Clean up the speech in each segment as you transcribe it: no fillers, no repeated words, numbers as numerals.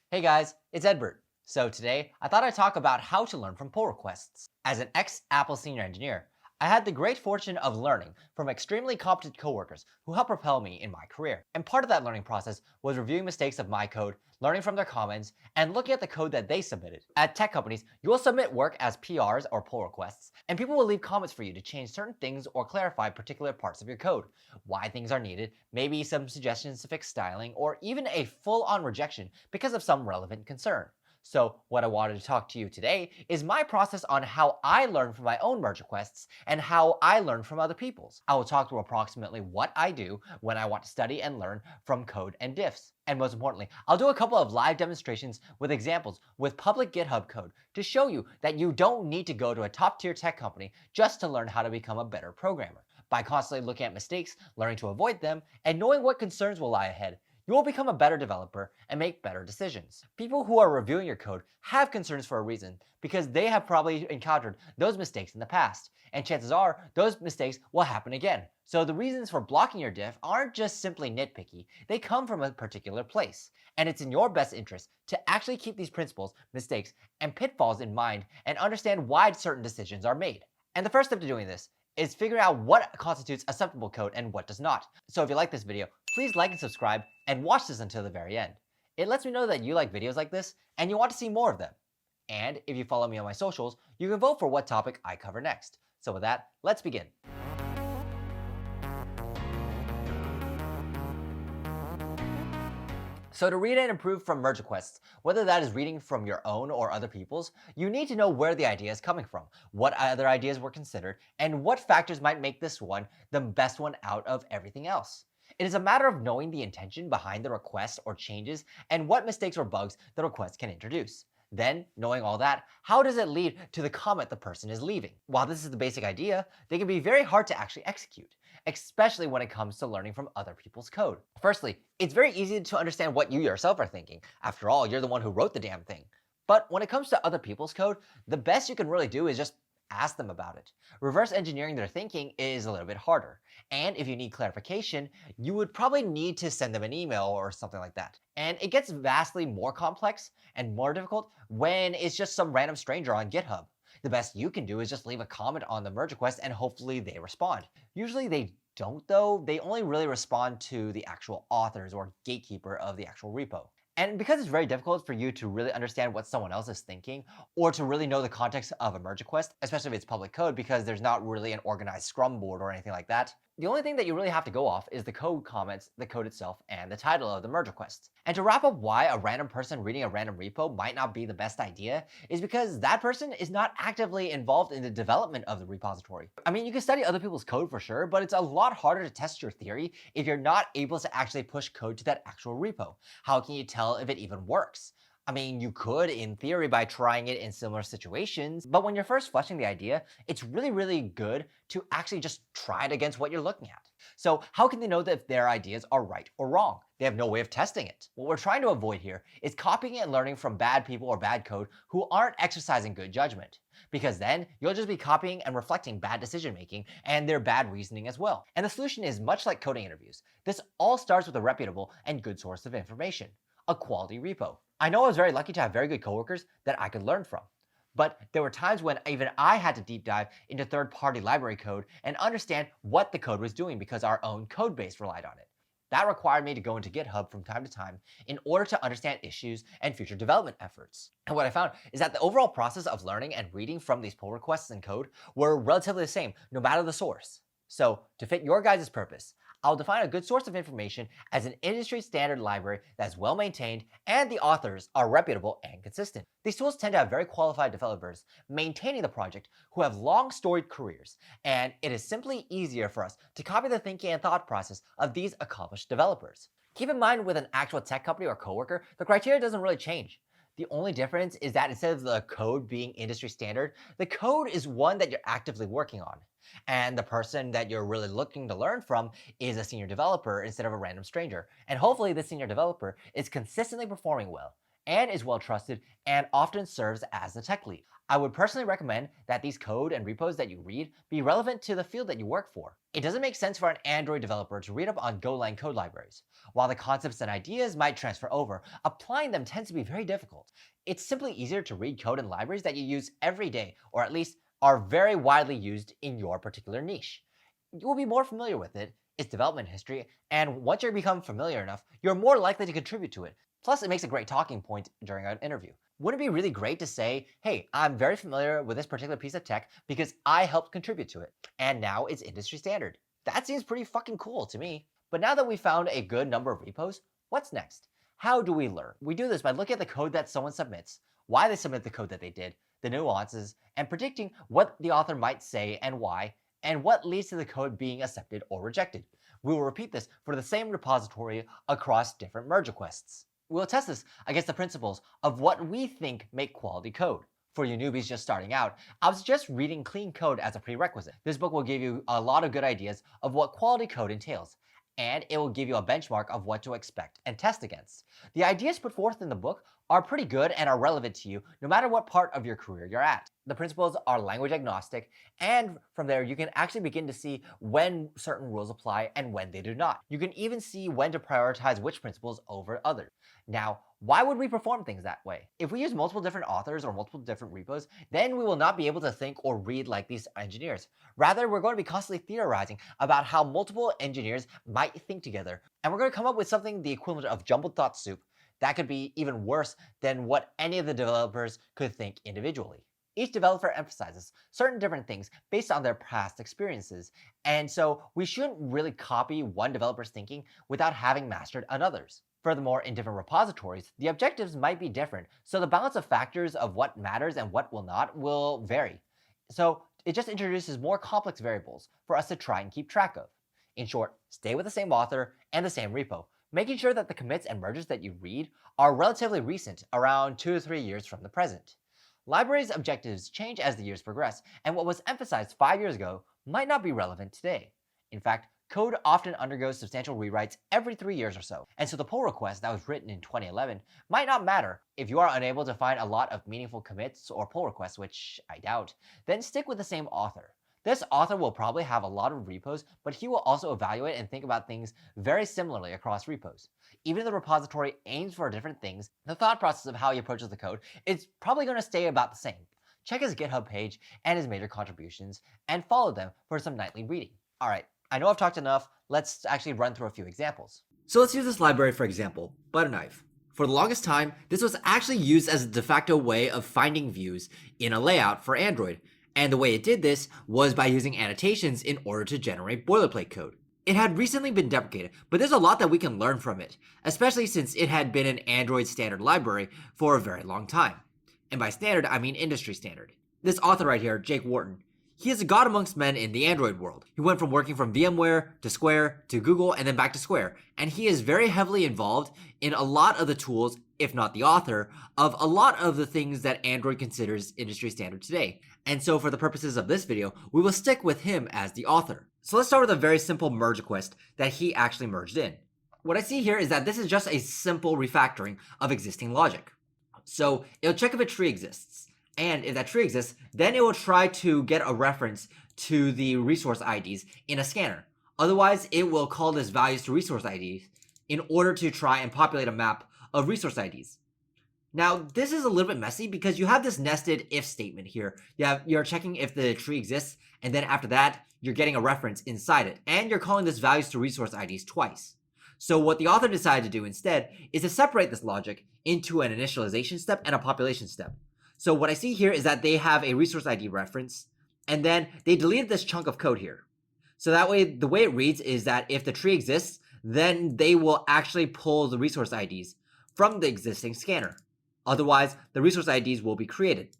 Hey guys, it's Edward. So today, I thought I'd talk about how to learn from pull requests. As an ex-Apple senior engineer, I had the great fortune of learning from extremely competent coworkers who helped propel me in my career. And part of that learning process was reviewing mistakes of my code, learning from their comments, and looking at the code that they submitted. At tech companies, you will submit work as PRs or pull requests, and people will leave comments for you to change certain things or clarify particular parts of your code, why things are needed, maybe some suggestions to fix styling, or even a full-on rejection because of some relevant concern. So what I wanted to talk to you today is my process on how I learn from my own merge requests and how I learn from other people's. I will talk through approximately what I do when I want to study and learn from code and diffs. And most importantly, I'll do a couple of live demonstrations with examples with public GitHub code to show you that you don't need to go to a top tier tech company just to learn how to become a better programmer. By constantly looking at mistakes, learning to avoid them, and knowing what concerns will lie ahead, you will become a better developer and make better decisions. People who are reviewing your code have concerns for a reason because they have probably encountered those mistakes in the past, and chances are those mistakes will happen again. So the reasons for blocking your diff aren't just simply nitpicky, they come from a particular place. And it's in your best interest to actually keep these principles, mistakes, and pitfalls in mind and understand why certain decisions are made. And the first step to doing this is figuring out what constitutes acceptable code and what does not. So if you like this video, please like and subscribe and watch this until the very end. It lets me know that you like videos like this and you want to see more of them. And if you follow me on my socials, you can vote for what topic I cover next. So with that, let's begin. So to read and improve from merge requests, whether that is reading from your own or other people's, you need to know where the idea is coming from, what other ideas were considered, and what factors might make this one the best one out of everything else. It is a matter of knowing the intention behind the request or changes and what mistakes or bugs the request can introduce. Then, knowing all that, how does it lead to the comment the person is leaving? While this is the basic idea, they can be very hard to actually execute, especially when it comes to learning from other people's code. Firstly, it's very easy to understand what you yourself are thinking. After all, you're the one who wrote the damn thing. But when it comes to other people's code, the best you can really do is just ask them about it. Reverse engineering their thinking is a little bit harder. And if you need clarification, you would probably need to send them an email or something like that. And it gets vastly more complex and more difficult when it's just some random stranger on GitHub. The best you can do is just leave a comment on the merge request and hopefully they respond. Usually they don't though, they only really respond to the actual authors or gatekeeper of the actual repo. And because it's very difficult for you to really understand what someone else is thinking, or to really know the context of a merge request, especially if it's public code because there's not really an organized Scrum board or anything like that, the only thing that you really have to go off is the code comments, the code itself, and the title of the merge request. And to wrap up why a random person reading a random repo might not be the best idea is because that person is not actively involved in the development of the repository. I mean, you can study other people's code for sure, but it's a lot harder to test your theory if you're not able to actually push code to that actual repo. How can you tell if it even works? I mean, you could in theory by trying it in similar situations, but when you're first fleshing the idea, it's really good to actually just try it against what you're looking at. So how can they know that if their ideas are right or wrong? They have no way of testing it. What we're trying to avoid here is copying and learning from bad people or bad code who aren't exercising good judgment. Because then you'll just be copying and reflecting bad decision making and their bad reasoning as well. And the solution is much like coding interviews. This all starts with a reputable and good source of information, a quality repo. I know I was very lucky to have very good coworkers that I could learn from. But there were times when even I had to deep dive into third-party library code and understand what the code was doing because our own code base relied on it. That required me to go into GitHub from time to time in order to understand issues and future development efforts. And what I found is that the overall process of learning and reading from these pull requests and code were relatively the same, no matter the source. So to fit your guys' purpose, I'll define a good source of information as an industry standard library that's well maintained and the authors are reputable and consistent. These tools tend to have very qualified developers maintaining the project who have long storied careers, and it is simply easier for us to copy the thinking and thought process of these accomplished developers. Keep in mind with an actual tech company or coworker, the criteria doesn't really change. The only difference is that instead of the code being industry standard, the code is one that you're actively working on. And the person that you're really looking to learn from is a senior developer instead of a random stranger. And hopefully the senior developer is consistently performing well. and is well trusted and often serves as the tech lead. I would personally recommend that these code and repos that you read be relevant to the field that you work for. It doesn't make sense for an Android developer to read up on Golang code libraries. While the concepts and ideas might transfer over, applying them tends to be very difficult. It's simply easier to read code and libraries that you use every day, or at least are very widely used in your particular niche. You will be more familiar with it, its development history, and once you become familiar enough, you're more likely to contribute to it. Plus, it makes a great talking point during an interview. Wouldn't it be really great to say, hey, I'm very familiar with this particular piece of tech because I helped contribute to it, and now it's industry standard? That seems pretty fucking cool to me. But now that we found a good number of repos, what's next? How do we learn? We do this by looking at the code that someone submits, why they submit the code that they did, the nuances, and predicting what the author might say and why, and what leads to the code being accepted or rejected. We will repeat this for the same repository across different merge requests. We'll test this against the principles of what we think make quality code. For you newbies just starting out, I would suggest reading clean code as a prerequisite. This book will give you a lot of good ideas of what quality code entails, and it will give you a benchmark of what to expect and test against. The ideas put forth in the book are pretty good and are relevant to you no matter what part of your career you're at. The principles are language agnostic, and from there you can actually begin to see when certain rules apply and when they do not. You can even see when to prioritize which principles over others. Now, why would we perform things that way? If we use multiple different authors or multiple different repos, then we will not be able to think or read like these engineers. Rather, we're going to be constantly theorizing about how multiple engineers might think together, and we're going to come up with something the equivalent of jumbled thought soup that could be even worse than what any of the developers could think individually. Each developer emphasizes certain different things based on their past experiences, and so we shouldn't really copy one developer's thinking without having mastered another's. Furthermore, in different repositories, the objectives might be different, so the balance of factors of what matters and what will not will vary. So it just introduces more complex variables for us to try and keep track of. In short, stay with the same author and the same repo, making sure that the commits and merges that you read are relatively recent, around 2 to 3 years from the present. Libraries' objectives change as the years progress, and what was emphasized 5 years ago might not be relevant today. In fact, code often undergoes substantial rewrites every 3 years or so, and so the pull request that was written in 2011 might not matter. If you are unable to find a lot of meaningful commits or pull requests, which I doubt, then stick with the same author. This author will probably have a lot of repos, but he will also evaluate and think about things very similarly across repos. Even if the repository aims for different things, the thought process of how he approaches the code is probably going to stay about the same. Check his GitHub page and his major contributions, and follow them for some nightly reading. Alright, I know I've talked enough, let's actually run through a few examples. So let's use this library for example, Butterknife. For the longest time, this was actually used as a de facto way of finding views in a layout for Android, and the way it did this was by using annotations in order to generate boilerplate code. It had recently been deprecated, but there's a lot that we can learn from it, especially since it had been an Android standard library for a very long time. And by standard, I mean industry standard. This author right here, Jake Wharton, he is a god amongst men in the Android world. He went from working from VMware to Square to Google and then back to Square, and he is very heavily involved in a lot of the tools, if not the author, of a lot of the things that Android considers industry standard today. And so for the purposes of this video, we will stick with him as the author. So let's start with a very simple merge request that he actually merged in. What I see here is that this is just a simple refactoring of existing logic. So it'll check if a tree exists. And if that tree exists, then it will try to get a reference to the resource IDs in a scanner. Otherwise, it will call this values to resource IDs in order to try and populate a map of resource IDs. Now, this is a little bit messy because you have this nested if statement here. You're checking if the tree exists, and then after that, you're getting a reference inside it, and you're calling this values to resource IDs twice. So what the author decided to do instead is to separate this logic into an initialization step and a population step. So what I see here is that they have a resource ID reference, and then they deleted this chunk of code here. So that way, the way it reads is that if the tree exists, then they will actually pull the resource IDs from the existing scanner. Otherwise, the resource IDs will be created.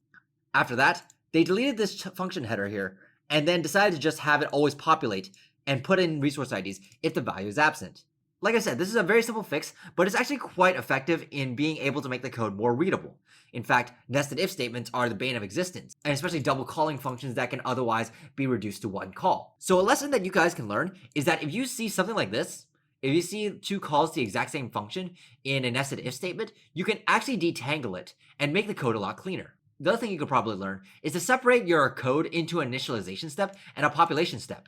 After that, they deleted this function header here, and then decided to just have it always populate and put in resource IDs if the value is absent. Like I said, this is a very simple fix, but it's actually quite effective in being able to make the code more readable. In fact, nested if statements are the bane of existence, and especially double calling functions that can otherwise be reduced to one call. So a lesson that you guys can learn is that if you see something like this, If you see two calls to the exact same function in a nested if statement, you can actually detangle it and make the code a lot cleaner. The other thing you could probably learn is to separate your code into an initialization step and a population step.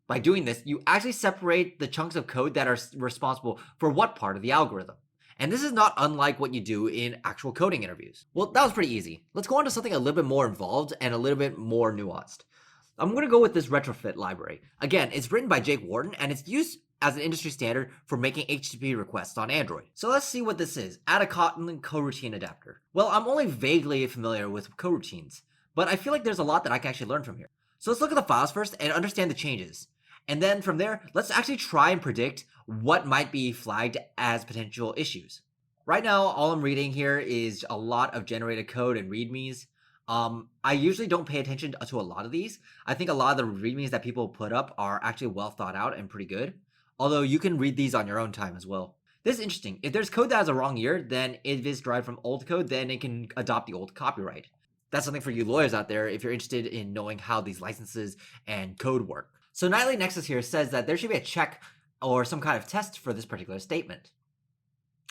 By doing this, you actually separate the chunks of code that are responsible for what part of the algorithm. And this is not unlike what you do in actual coding interviews. Well, that was pretty easy. Let's go on to something a little bit more involved and a little bit more nuanced. I'm going to go with this retrofit library. Again, it's written by Jake Wharton and it's used as an industry standard for making HTTP requests on Android. So let's see what this is. Add a Kotlin coroutine adapter. Well, I'm only vaguely familiar with coroutines, but I feel like there's a lot that I can actually learn from here. So let's look at the files first and understand the changes. And then from there, let's actually try and predict what might be flagged as potential issues. Right now, all I'm reading here is a lot of generated code and readmes. I usually don't pay attention to a lot of these. I think a lot of the readmes that people put up are actually well thought out and pretty good. Although you can read these on your own time as well. This is interesting. If there's code that has a wrong year, then if it's derived from old code, then it can adopt the old copyright. That's something for you lawyers out there if you're interested in knowing how these licenses and code work. So Nightly Nexus here says that there should be a check or some kind of test for this particular statement.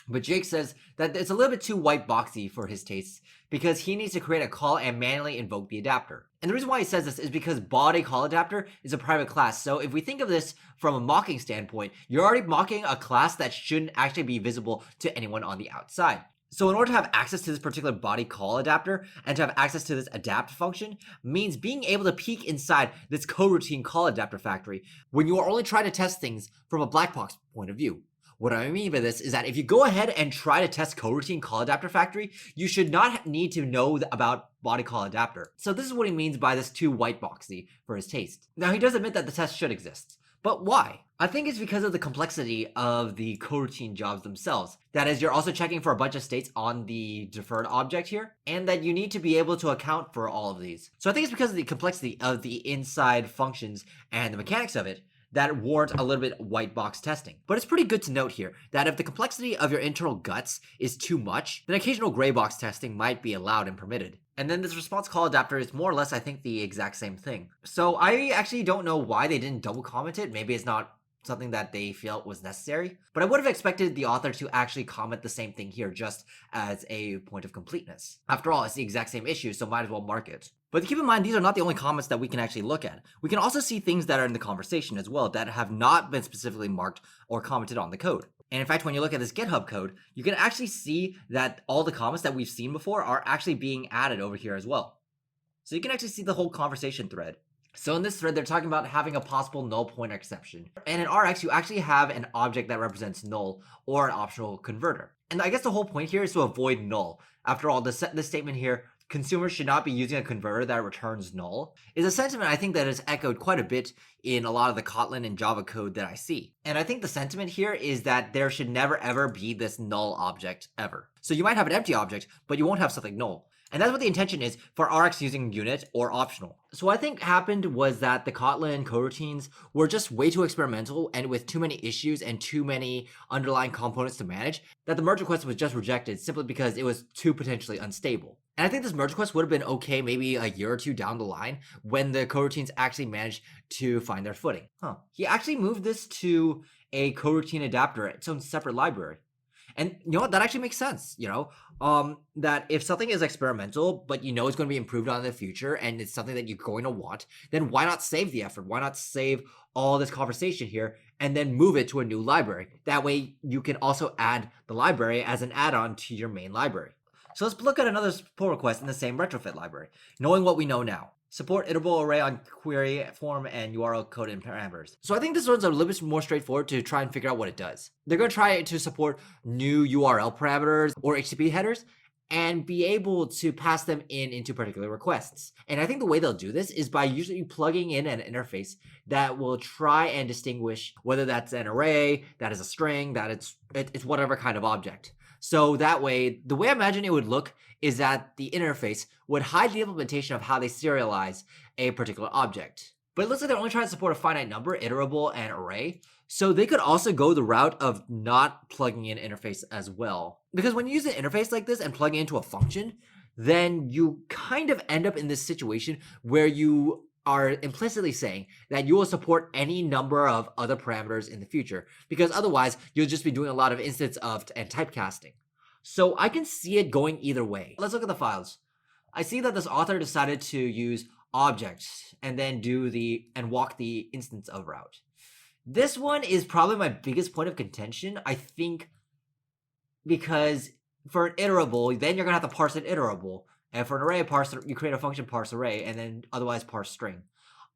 But Jake says that it's a little bit too white boxy for his tastes because he needs to create a call and manually invoke the adapter. And the reason why he says this is because body call adapter is a private class. So if we think of this from a mocking standpoint, you're already mocking a class that shouldn't actually be visible to anyone on the outside. So in order to have access to this particular body call adapter and to have access to this adapt function means being able to peek inside this coroutine call adapter factory when you are only trying to test things from a black box point of view. What I mean by this is that if you go ahead and try to test coroutine call adapter factory, you should not need to know about body call adapter. So this is what he means by this too white boxy for his taste. Now he does admit that the test should exist. But why? I think it's because of the complexity of the coroutine jobs themselves. That is, you're also checking for a bunch of states on the deferred object here, and that you need to be able to account for all of these. So I think it's because of the complexity of the inside functions and the mechanics of it that warrant a little bit white box testing. But it's pretty good to note here that if the complexity of your internal guts is too much, then occasional gray box testing might be allowed and permitted. And then this response call adapter is more or less, I think, the exact same thing. So I actually don't know why they didn't double comment it. Maybe it's not something that they felt was necessary. But I would have expected the author to actually comment the same thing here just as a point of completeness. After all, it's the exact same issue, so might as well mark it. But keep in mind, these are not the only comments that we can actually look at. We can also see things that are in the conversation as well that have not been specifically marked or commented on the code. And in fact, when you look at this GitHub code, you can actually see that all the comments that we've seen before are actually being added over here as well. So you can actually see the whole conversation thread. So in this thread, they're talking about having a possible null pointer exception. And in Rx, you actually have an object that represents null or an optional converter. And I guess the whole point here is to avoid null. After all, this statement here, consumers should not be using a converter that returns null, is a sentiment I think that is echoed quite a bit in a lot of the Kotlin and Java code that I see. And I think the sentiment here is that there should never ever be this null object ever. So you might have an empty object, but you won't have something null. And that's what the intention is for Rx using unit or optional. So what I think happened was that the Kotlin coroutines were just way too experimental and with too many issues and too many underlying components to manage that the merge request was just rejected simply because it was too potentially unstable. And I think this merge request would have been okay maybe a year or two down the line when the coroutines actually managed to find their footing. He actually moved this to a coroutine adapter, its own separate library. And you know what? That actually makes sense, that if something is experimental, but you know it's going to be improved on in the future and it's something that you're going to want, then why not save the effort? Why not save all this conversation here and then move it to a new library? That way you can also add the library as an add-on to your main library. So let's look at another pull request in the same retrofit library, knowing what we know now. Support iterable array on query form and URL code and parameters. So I think this one's a little bit more straightforward to try and figure out what it does. They're going to try to support new URL parameters or HTTP headers and be able to pass them into particular requests. And I think the way they'll do this is by usually plugging in an interface that will try and distinguish whether that's an array, that is a string, that it's whatever kind of object. So that way, the way I imagine it would look is that the interface would hide the implementation of how they serialize a particular object. But it looks like they're only trying to support a finite number, iterable, and array. So they could also go the route of not plugging in interface as well. Because when you use an interface like this and plug it into a function, then you kind of end up in this situation where you are implicitly saying that you will support any number of other parameters in the future, because otherwise you'll just be doing a lot of instance of and typecasting. So I can see it going either way. Let's look at the files. I see that this author decided to use objects and then walk the instance of route. This one is probably my biggest point of contention, I think, because for an iterable, then you're gonna have to parse an iterable. And for an array you create a function parse array and then otherwise parse string.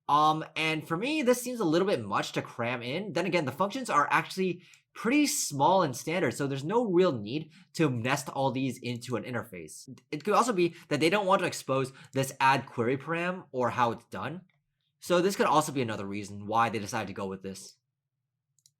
And for me, this seems a little bit much to cram in. Then again, the functions are actually pretty small and standard, so there's no real need to nest all these into an interface. It could also be that they don't want to expose this add query param or how it's done. So this could also be another reason why they decided to go with this.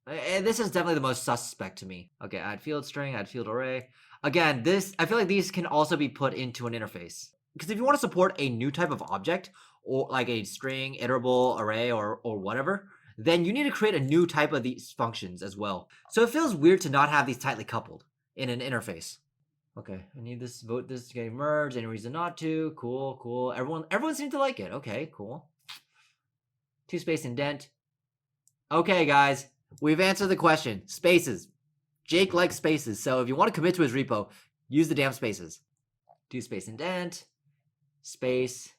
And this is definitely the most suspect to me. Okay, add field string, add field array. Again, I feel like these can also be put into an interface. Because if you want to support a new type of object, or like a string, iterable, array, or whatever, then you need to create a new type of these functions as well. So it feels weird to not have these tightly coupled in an interface. Okay, I need this, vote this to get merged, any reason not to, cool. Everyone seems to like it, okay, cool. Two space indent. Okay, guys, we've answered the question, spaces. Jake likes spaces, so if you want to commit to his repo, use the damn spaces. Two space indent, space.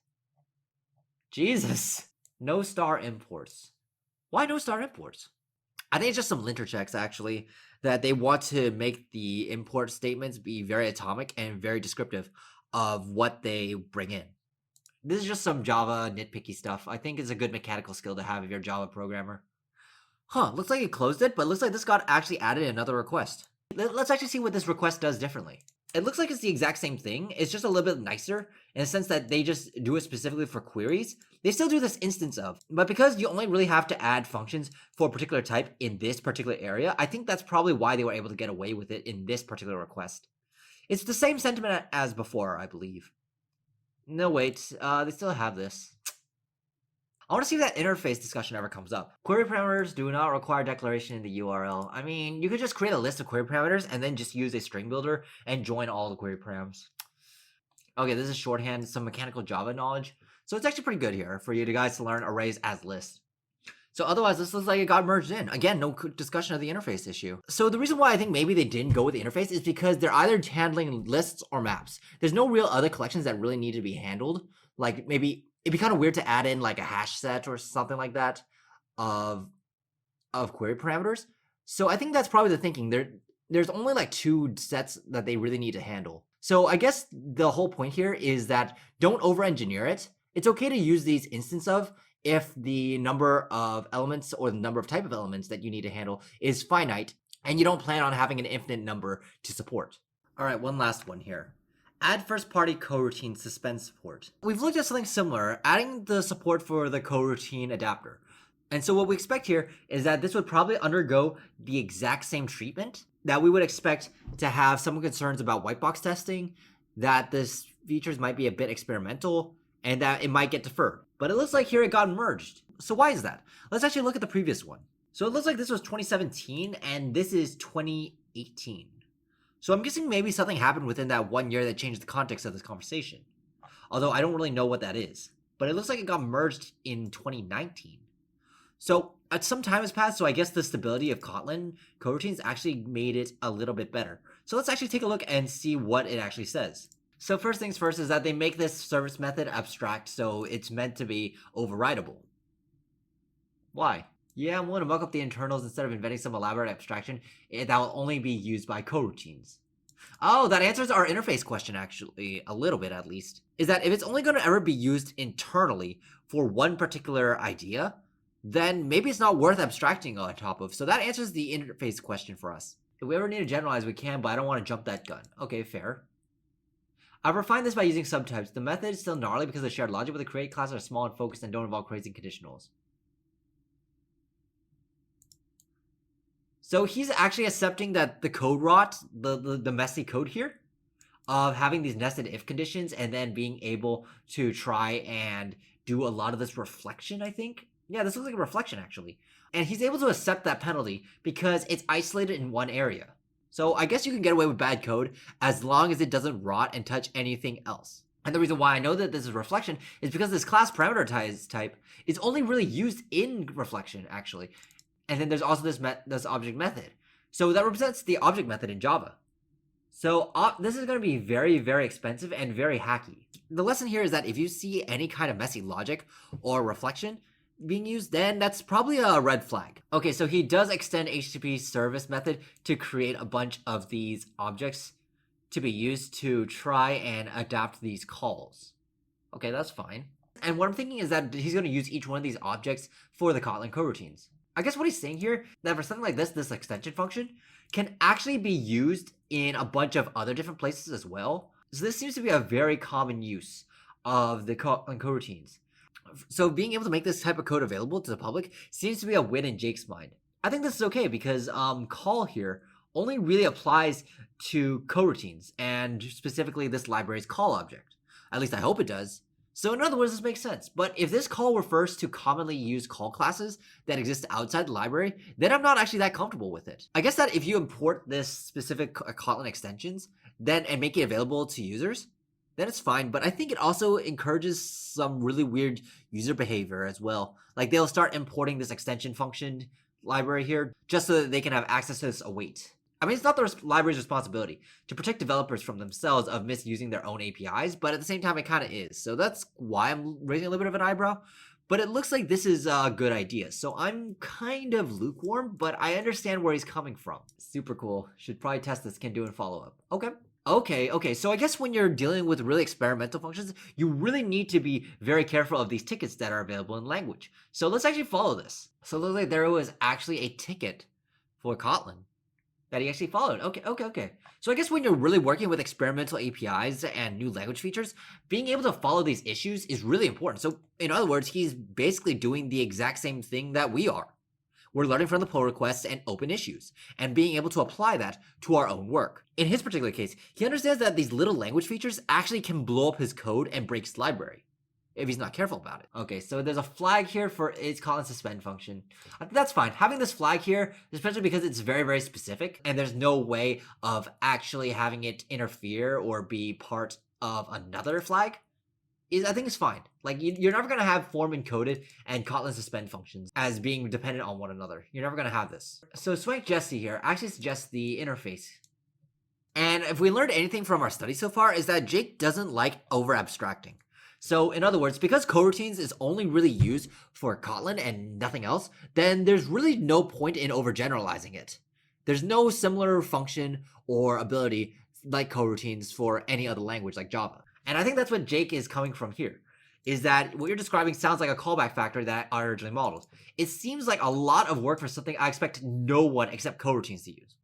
Jesus, no star imports. Why no star imports? I think it's just some linter checks, actually, that they want to make the import statements be very atomic and very descriptive of what they bring in. This is just some Java nitpicky stuff. I think it's a good mechanical skill to have if you're a Java programmer. Looks like it closed it, but it looks like this got actually added another request. Let's actually see what this request does differently. It looks like it's the exact same thing. It's just a little bit nicer in the sense that they just do it specifically for queries. They still do this instance of, but because you only really have to add functions for a particular type in this particular area, I think that's probably why they were able to get away with it in this particular request. It's the same sentiment as before, I believe. No, wait, they still have this. I want to see if that interface discussion ever comes up. Query parameters do not require declaration in the URL. I mean, you could just create a list of query parameters and then just use a string builder and join all the query params. Okay, this is shorthand, some mechanical Java knowledge. So it's actually pretty good here for you guys to learn arrays as lists. So otherwise, this looks like it got merged in. Again, no discussion of the interface issue. So the reason why I think maybe they didn't go with the interface is because they're either handling lists or maps. There's no real other collections that really need to be handled. Like maybe it'd be kind of weird to add in like a hash set or something like that of query parameters. So I think that's probably the thinking. There's only like two sets that they really need to handle. So I guess the whole point here is that don't over-engineer it. It's okay to use these instance of if the number of elements or the number of type of elements that you need to handle is finite and you don't plan on having an infinite number to support. All right, one last one here. Add first-party coroutine suspend support. We've looked at something similar, adding the support for the coroutine adapter. And so what we expect here is that this would probably undergo the exact same treatment that we would expect to have some concerns about white box testing, that this features might be a bit experimental, and that it might get deferred. But it looks like here it got merged. So why is that? Let's actually look at the previous one. So it looks like this was 2017 and this is 2018. So I'm guessing maybe something happened within that 1 year that changed the context of this conversation. Although I don't really know what that is. But it looks like it got merged in 2019. So some time has passed, so I guess the stability of Kotlin coroutines actually made it a little bit better. So let's actually take a look and see what it actually says. So first things first is that they make this service method abstract, so it's meant to be overridable. Why? Yeah, I'm willing to muck up the internals instead of inventing some elaborate abstraction that will only be used by coroutines. Oh, that answers our interface question actually, a little bit at least. Is that if it's only going to ever be used internally for one particular idea, then maybe it's not worth abstracting on top of. So that answers the interface question for us. If we ever need to generalize, we can, but I don't want to jump that gun. Okay, fair. I've refined this by using subtypes. The method is still gnarly because the shared logic, but the create classes are small and focused and don't involve crazy conditionals. So he's actually accepting that the code rot, the messy code here, of having these nested if conditions and then being able to try and do a lot of this reflection, I think. Yeah, this looks like a reflection actually. And he's able to accept that penalty because it's isolated in one area. So I guess you can get away with bad code as long as it doesn't rot and touch anything else. And the reason why I know that this is reflection is because this class parameter type is only really used in reflection, actually. And then there's also this object method. So that represents the object method in Java. So this is going to be very, very expensive and very hacky. The lesson here is that if you see any kind of messy logic or reflection being used, then that's probably a red flag. Okay, so he does extend HTTP service method to create a bunch of these objects to be used to try and adapt these calls. Okay, that's fine. And what I'm thinking is that he's going to use each one of these objects for the Kotlin coroutines. I guess what he's saying here, that for something like this extension function can actually be used in a bunch of other different places as well. So this seems to be a very common use of the Kotlin coroutines. So being able to make this type of code available to the public seems to be a win in Jake's mind. I think this is okay because call here only really applies to coroutines and specifically this library's call object. At least I hope it does. So in other words, this makes sense. But if this call refers to commonly used call classes that exist outside the library, then I'm not actually that comfortable with it. I guess that if you import this specific Kotlin extensions then and make it available to users, then it's fine. But I think it also encourages some really weird user behavior as well. Like they'll start importing this extension function library here just so that they can have access to this await. I mean, it's not the library's responsibility to protect developers from themselves of misusing their own APIs, but at the same time, it kind of is. So that's why I'm raising a little bit of an eyebrow. But it looks like this is a good idea. So I'm kind of lukewarm, but I understand where he's coming from. Super cool. Should probably test this, can do in follow-up. Okay. So I guess when you're dealing with really experimental functions, you really need to be very careful of these tickets that are available in language. So let's actually follow this. So it looks like there was actually a ticket for Kotlin that he actually followed. Okay. So I guess when you're really working with experimental APIs and new language features, being able to follow these issues is really important. So in other words, he's basically doing the exact same thing that we are. We're learning from the pull requests and open issues, and being able to apply that to our own work. In his particular case, he understands that these little language features actually can blow up his code and break his library if he's not careful about it. Okay, so there's a flag here for its Kotlin suspend function. I think that's fine. Having this flag here, especially because it's very, very specific, and there's no way of actually having it interfere or be part of another flag, I think it's fine. Like, you're never going to have form encoded and Kotlin suspend functions as being dependent on one another. You're never going to have this. So Swank Jesse here actually suggests the interface. And if we learned anything from our study so far is that Jake doesn't like over abstracting. So in other words, because coroutines is only really used for Kotlin and nothing else, then there's really no point in overgeneralizing it. There's no similar function or ability like coroutines for any other language like Java. And I think that's what Jake is coming from here, is that what you're describing sounds like a callback factor that are originally modeled. It seems like a lot of work for something I expect no one except coroutines to use.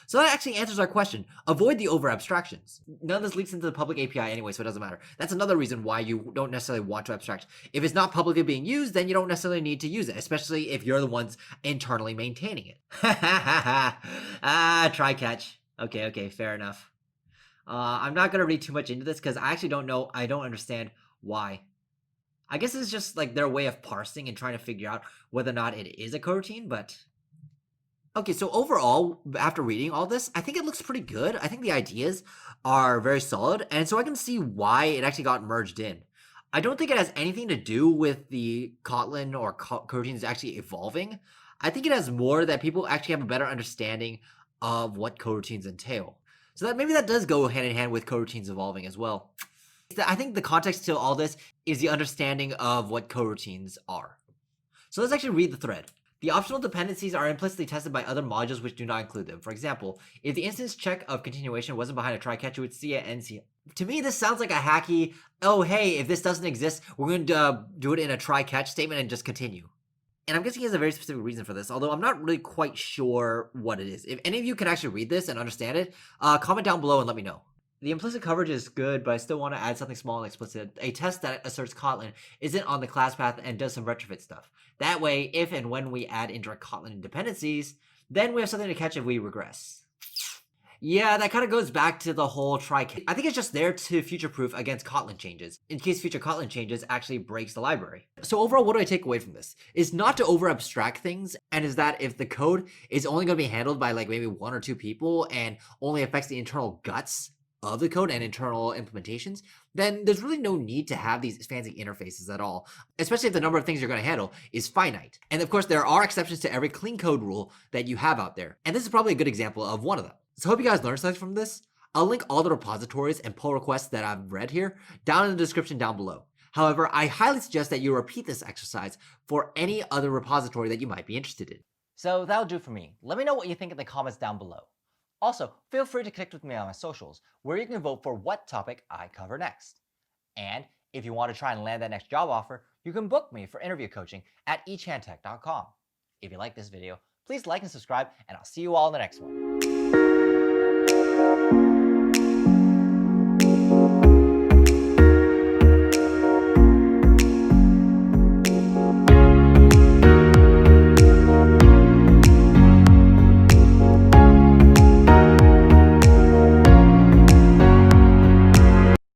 So that actually answers our question. Avoid the over abstractions. None of this leaks into the public API anyway, so it doesn't matter. That's another reason why you don't necessarily want to abstract. If it's not publicly being used, then you don't necessarily need to use it, especially if you're the ones internally maintaining it. Try catch. Okay, fair enough. I'm not going to read too much into this because I actually don't know. I don't understand why. I guess it's just like their way of parsing and trying to figure out whether or not it is a coroutine, but... Okay, so overall, after reading all this, I think it looks pretty good. I think the ideas are very solid, and so I can see why it actually got merged in. I don't think it has anything to do with the Kotlin or coroutines actually evolving. I think it has more that people actually have a better understanding of what coroutines entail. So that maybe that does go hand in hand with coroutines evolving as well. I think the context to all this is the understanding of what coroutines are. So let's actually read the thread. The optional dependencies are implicitly tested by other modules which do not include them. For example, if the instance check of continuation wasn't behind a try catch, you would see it and see. To me, this sounds like a hacky, oh hey, if this doesn't exist, we're going to do it in a try catch statement and just continue. And I'm guessing he has a very specific reason for this, although I'm not really quite sure what it is. If any of you can actually read this and understand it, comment down below and let me know. The implicit coverage is good, but I still want to add something small and explicit. A test that asserts Kotlin isn't on the class path and does some retrofit stuff. That way, if and when we add indirect Kotlin dependencies, then we have something to catch if we regress. Yeah, that kind of goes back to the whole try catch. I think it's just there to future-proof against Kotlin changes, in case future Kotlin changes actually breaks the library. So overall, what do I take away from this? Is not to over-abstract things, and is that if the code is only going to be handled by like maybe one or two people and only affects the internal guts of the code and internal implementations, then there's really no need to have these fancy interfaces at all, especially if the number of things you're going to handle is finite. And of course, there are exceptions to every clean code rule that you have out there. And this is probably a good example of one of them. So I hope you guys learned something from this. I'll link all the repositories and pull requests that I've read here down in the description down below. However, I highly suggest that you repeat this exercise for any other repository that you might be interested in. So that'll do for me. Let me know what you think in the comments down below. Also, feel free to connect with me on my socials, where you can vote for what topic I cover next. And if you want to try and land that next job offer, you can book me for interview coaching at eChanTech.com. If you like this video, please like and subscribe, and I'll see you all in the next one.